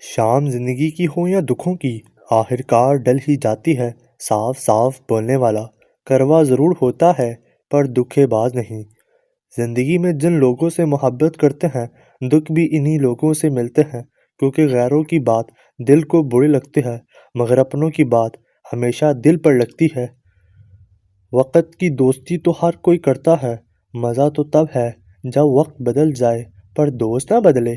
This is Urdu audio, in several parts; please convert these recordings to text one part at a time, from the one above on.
شام زندگی کی ہو یا دکھوں کی، آخرکار ڈل ہی جاتی ہے۔ صاف صاف بولنے والا کروا ضرور ہوتا ہے پر دکھے باز نہیں۔ زندگی میں جن لوگوں سے محبت کرتے ہیں، دکھ بھی انہی لوگوں سے ملتے ہیں، کیونکہ غیروں کی بات دل کو بری لگتی ہے مگر اپنوں کی بات ہمیشہ دل پر لگتی ہے۔ وقت کی دوستی تو ہر کوئی کرتا ہے، مزہ تو تب ہے جب وقت بدل جائے پر دوست نہ بدلے۔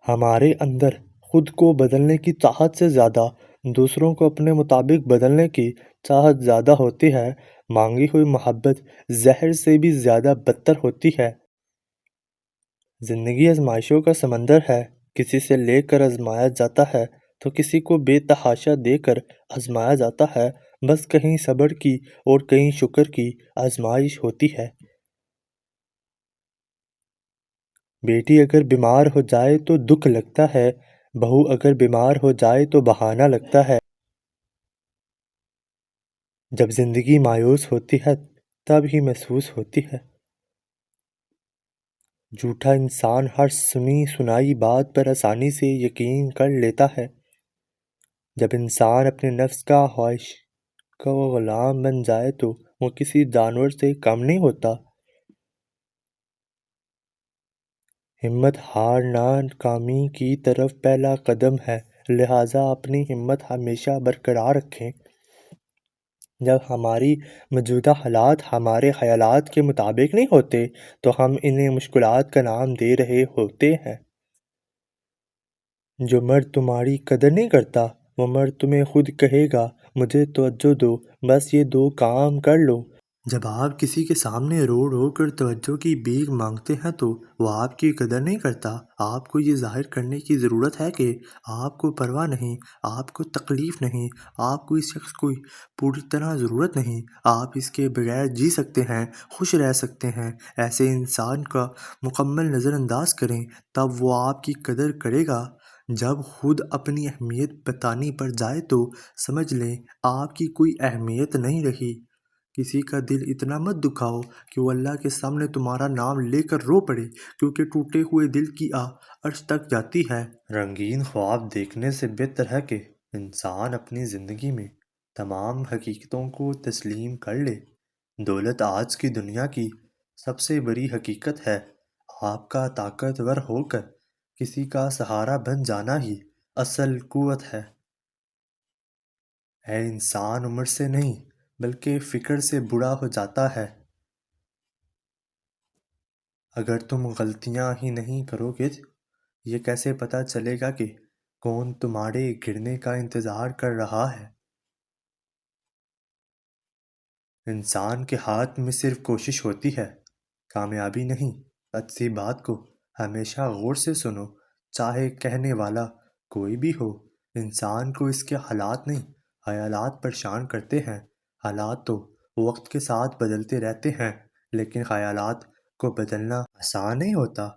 ہمارے اندر خود کو بدلنے کی چاہت سے زیادہ دوسروں کو اپنے مطابق بدلنے کی چاہت زیادہ ہوتی ہے۔ مانگی ہوئی محبت زہر سے بھی زیادہ بدتر ہوتی ہے۔ زندگی آزمائشوں کا سمندر ہے، کسی سے لے کر آزمایا جاتا ہے تو کسی کو بے تحاشا دے کر آزمایا جاتا ہے۔ بس کہیں صبر کی اور کہیں شکر کی آزمائش ہوتی ہے۔ بیٹی اگر بیمار ہو جائے تو دکھ لگتا ہے، بہو اگر بیمار ہو جائے تو بہانہ لگتا ہے۔ جب زندگی مایوس ہوتی ہے تب ہی محسوس ہوتی ہے۔ جھوٹا انسان ہر سنی سنائی بات پر آسانی سے یقین کر لیتا ہے۔ جب انسان اپنے نفس کا خواہش کا غلام بن جائے تو وہ کسی جانور سے کم نہیں ہوتا۔ ہمت ہارنا ناکامی کی طرف پہلا قدم ہے، لہٰذا اپنی ہمت ہمیشہ برقرار رکھیں۔ جب ہماری موجودہ حالات ہمارے خیالات کے مطابق نہیں ہوتے تو ہم انہیں مشکلات کا نام دے رہے ہوتے ہیں۔ جو مرد تمہاری قدر نہیں کرتا وہ مرد تمہیں خود کہے گا مجھے توجہ دو، بس یہ دو کام کر لو۔ جب آپ کسی کے سامنے رو رو کر توجہ کی بھیک مانگتے ہیں تو وہ آپ کی قدر نہیں کرتا۔ آپ کو یہ ظاہر کرنے کی ضرورت ہے کہ آپ کو پرواہ نہیں، آپ کو تکلیف نہیں، آپ کو اس شخص کی پوری طرح ضرورت نہیں، آپ اس کے بغیر جی سکتے ہیں، خوش رہ سکتے ہیں۔ ایسے انسان کا مکمل نظر انداز کریں، تب وہ آپ کی قدر کرے گا۔ جب خود اپنی اہمیت بتانے پر جائے تو سمجھ لیں آپ کی کوئی اہمیت نہیں رہی۔ کسی کا دل اتنا مت دکھاؤ کہ وہ اللہ کے سامنے تمہارا نام لے کر رو پڑے، کیونکہ ٹوٹے ہوئے دل کی آہ عرش تک جاتی ہے۔ رنگین خواب دیکھنے سے بہتر ہے کہ انسان اپنی زندگی میں تمام حقیقتوں کو تسلیم کر لے۔ دولت آج کی دنیا کی سب سے بڑی حقیقت ہے۔ آپ کا طاقتور ہو کر کسی کا سہارا بن جانا ہی اصل قوت ہے۔ اے انسان عمر سے نہیں بلکہ فکر سے بڑا ہو جاتا ہے۔ اگر تم غلطیاں ہی نہیں کرو گے یہ کیسے پتہ چلے گا کہ کون تمہارے گرنے کا انتظار کر رہا ہے؟ انسان کے ہاتھ میں صرف کوشش ہوتی ہے، کامیابی نہیں۔ اچھی بات کو ہمیشہ غور سے سنو، چاہے کہنے والا کوئی بھی ہو۔ انسان کو اس کے حالات نہیں، خیالات پریشان کرتے ہیں۔ حالات تو وقت کے ساتھ بدلتے رہتے ہیں لیکن خیالات کو بدلنا آسان نہیں ہوتا۔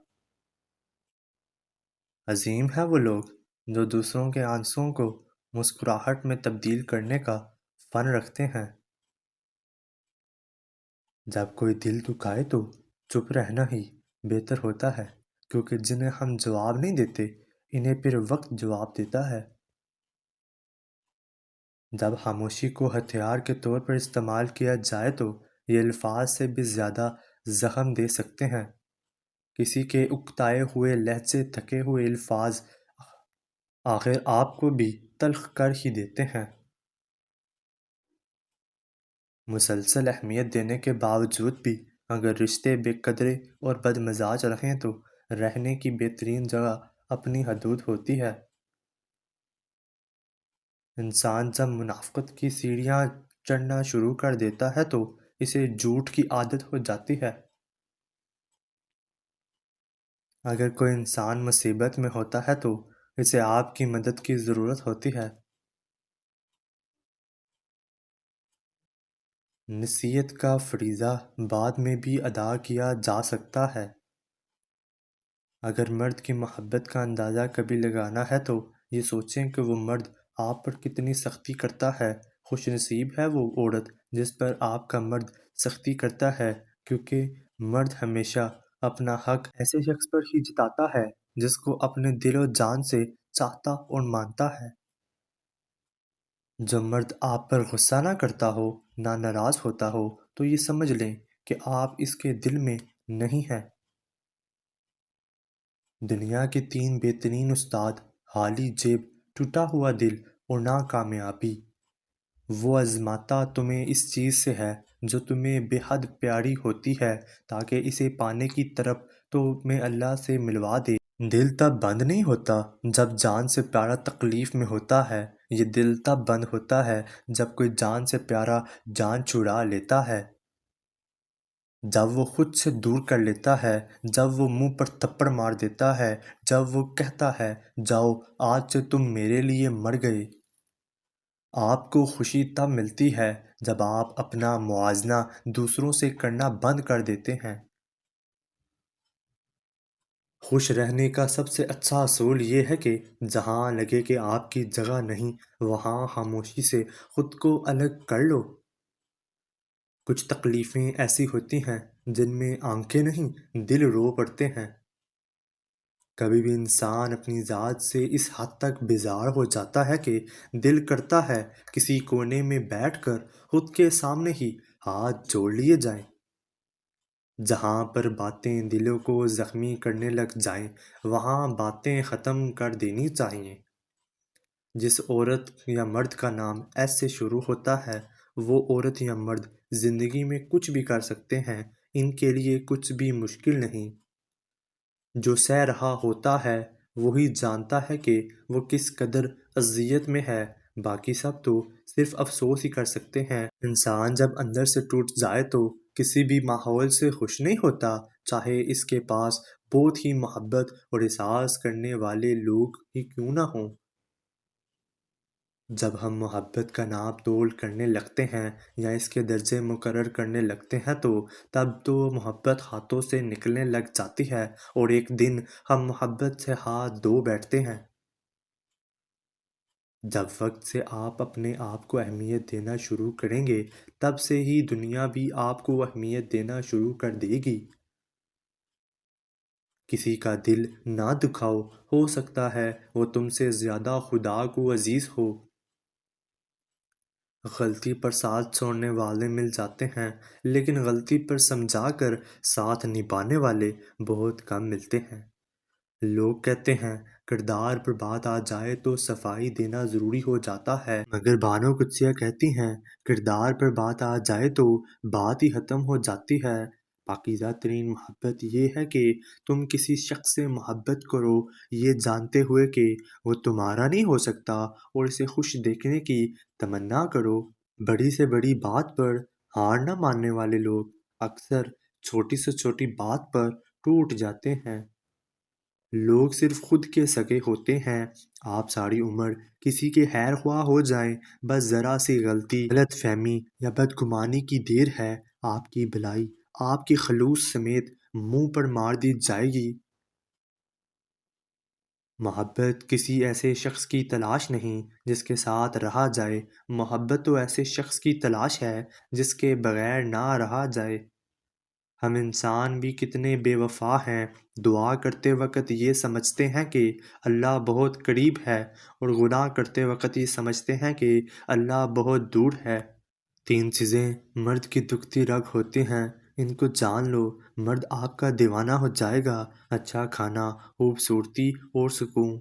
عظیم ہیں وہ لوگ جو دوسروں کے آنسوؤں کو مسکراہٹ میں تبدیل کرنے کا فن رکھتے ہیں۔ جب کوئی دل دکھائے تو چپ رہنا ہی بہتر ہوتا ہے، کیونکہ جنہیں ہم جواب نہیں دیتے انہیں پھر وقت جواب دیتا ہے۔ جب خاموشی کو ہتھیار کے طور پر استعمال کیا جائے تو یہ الفاظ سے بھی زیادہ زخم دے سکتے ہیں۔ کسی کے اکتائے ہوئے لہجے تھکے ہوئے الفاظ آخر آپ کو بھی تلخ کر ہی دیتے ہیں۔ مسلسل اہمیت دینے کے باوجود بھی اگر رشتے بے قدرے اور بد مزاج رہیں تو رہنے کی بہترین جگہ اپنی حدود ہوتی ہے۔ انسان جب منافقت کی سیڑھیاں چڑھنا شروع کر دیتا ہے تو اسے جھوٹ کی عادت ہو جاتی ہے۔ اگر کوئی انسان مصیبت میں ہوتا ہے تو اسے آپ کی مدد کی ضرورت ہوتی ہے۔ نصیحت کا فریضہ بعد میں بھی ادا کیا جا سکتا ہے۔ اگر مرد کی محبت کا اندازہ کبھی لگانا ہے تو یہ سوچیں کہ وہ مرد آپ پر کتنی سختی کرتا ہے۔ خوش نصیب ہے وہ عورت جس پر آپ کا مرد سختی کرتا ہے، کیونکہ مرد ہمیشہ اپنا حق ایسے شخص پر ہی جتاتا ہے جس کو اپنے دل و جان سے چاہتا اور مانتا ہے۔ جب مرد آپ پر غصہ نہ کرتا ہو، نہ ناراض ہوتا ہو، تو یہ سمجھ لیں کہ آپ اس کے دل میں نہیں ہیں۔ دنیا کے 3 بہترین استاد، خالی جیب، ٹوٹا ہوا دل اور ناکامیابی۔ وہ آزماتا تمہیں اس چیز سے ہے جو تمہیں بے حد پیاری ہوتی ہے، تاکہ اسے پانے کی طرف تمہیں اللہ سے ملوا دے۔ دل تب بند نہیں ہوتا جب جان سے پیارا تکلیف میں ہوتا ہے، یہ دل تب بند ہوتا ہے جب کوئی جان سے پیارا جان چرا لیتا ہے، جب وہ خود سے دور کر لیتا ہے، جب وہ منہ پر تھپڑ مار دیتا ہے، جب وہ کہتا ہے جاؤ آج سے تم میرے لیے مر گئے۔ آپ کو خوشی تب ملتی ہے جب آپ اپنا موازنہ دوسروں سے کرنا بند کر دیتے ہیں۔ خوش رہنے کا سب سے اچھا اصول یہ ہے کہ جہاں لگے کہ آپ کی جگہ نہیں، وہاں خاموشی سے خود کو الگ کر لو۔ کچھ تکلیفیں ایسی ہوتی ہیں جن میں آنکھیں نہیں، دل رو پڑتے ہیں۔ کبھی بھی انسان اپنی ذات سے اس حد تک بیزار ہو جاتا ہے کہ دل کرتا ہے کسی کونے میں بیٹھ کر خود کے سامنے ہی ہاتھ جوڑ لیے جائیں۔ جہاں پر باتیں دلوں کو زخمی کرنے لگ جائیں، وہاں باتیں ختم کر دینی چاہیے۔ جس عورت یا مرد کا نام ایس سے شروع ہوتا ہے، وہ عورت یا مرد زندگی میں کچھ بھی کر سکتے ہیں، ان کے لیے کچھ بھی مشکل نہیں۔ جو سہ رہا ہوتا ہے وہی جانتا ہے کہ وہ کس قدر اذیت میں ہے، باقی سب تو صرف افسوس ہی کر سکتے ہیں۔ انسان جب اندر سے ٹوٹ جائے تو کسی بھی ماحول سے خوش نہیں ہوتا، چاہے اس کے پاس بہت ہی محبت اور احساس کرنے والے لوگ ہی کیوں نہ ہوں۔ جب ہم محبت کا ناپ تول کرنے لگتے ہیں یا اس کے درجے مقرر کرنے لگتے ہیں تو تب تو محبت ہاتھوں سے نکلنے لگ جاتی ہے، اور ایک دن ہم محبت سے ہاتھ دھو بیٹھتے ہیں۔ جب وقت سے آپ اپنے آپ کو اہمیت دینا شروع کریں گے، تب سے ہی دنیا بھی آپ کو اہمیت دینا شروع کر دے گی۔ کسی کا دل نہ دکھاؤ، ہو سکتا ہے وہ تم سے زیادہ خدا کو عزیز ہو۔ غلطی پر ساتھ چھوڑنے والے مل جاتے ہیں، لیکن غلطی پر سمجھا کر ساتھ نبھانے والے بہت کم ملتے ہیں۔ لوگ کہتے ہیں کردار پر بات آ جائے تو صفائی دینا ضروری ہو جاتا ہے، مگر بانو قدسیہ کہتی ہیں کردار پر بات آ جائے تو بات ہی ختم ہو جاتی ہے۔ پاکیزہ ترین محبت یہ ہے کہ تم کسی شخص سے محبت کرو یہ جانتے ہوئے کہ وہ تمہارا نہیں ہو سکتا، اور اسے خوش دیکھنے کی تمنا کرو۔ بڑی سے بڑی بات پر ہار نہ ماننے والے لوگ اکثر چھوٹی سے چھوٹی بات پر ٹوٹ جاتے ہیں۔ لوگ صرف خود کے سگے ہوتے ہیں۔ آپ ساری عمر کسی کے خیر خواہ ہو جائیں، بس ذرا سی غلطی، غلط فہمی یا بدگمانی کی دیر ہے، آپ کی بھلائی آپ کے خلوص سمیت منہ پر مار دی جائے گی۔ محبت کسی ایسے شخص کی تلاش نہیں جس کے ساتھ رہا جائے، محبت تو ایسے شخص کی تلاش ہے جس کے بغیر نہ رہا جائے۔ ہم انسان بھی کتنے بے وفا ہیں، دعا کرتے وقت یہ سمجھتے ہیں کہ اللہ بہت قریب ہے، اور گناہ کرتے وقت یہ سمجھتے ہیں کہ اللہ بہت دور ہے۔ 3 چیزیں مرد کی دکھتی رگ ہوتی ہیں، ان کو جان لو، مرد آپ کا دیوانہ ہو جائے گا: اچھا کھانا، خوبصورتی اور سکون۔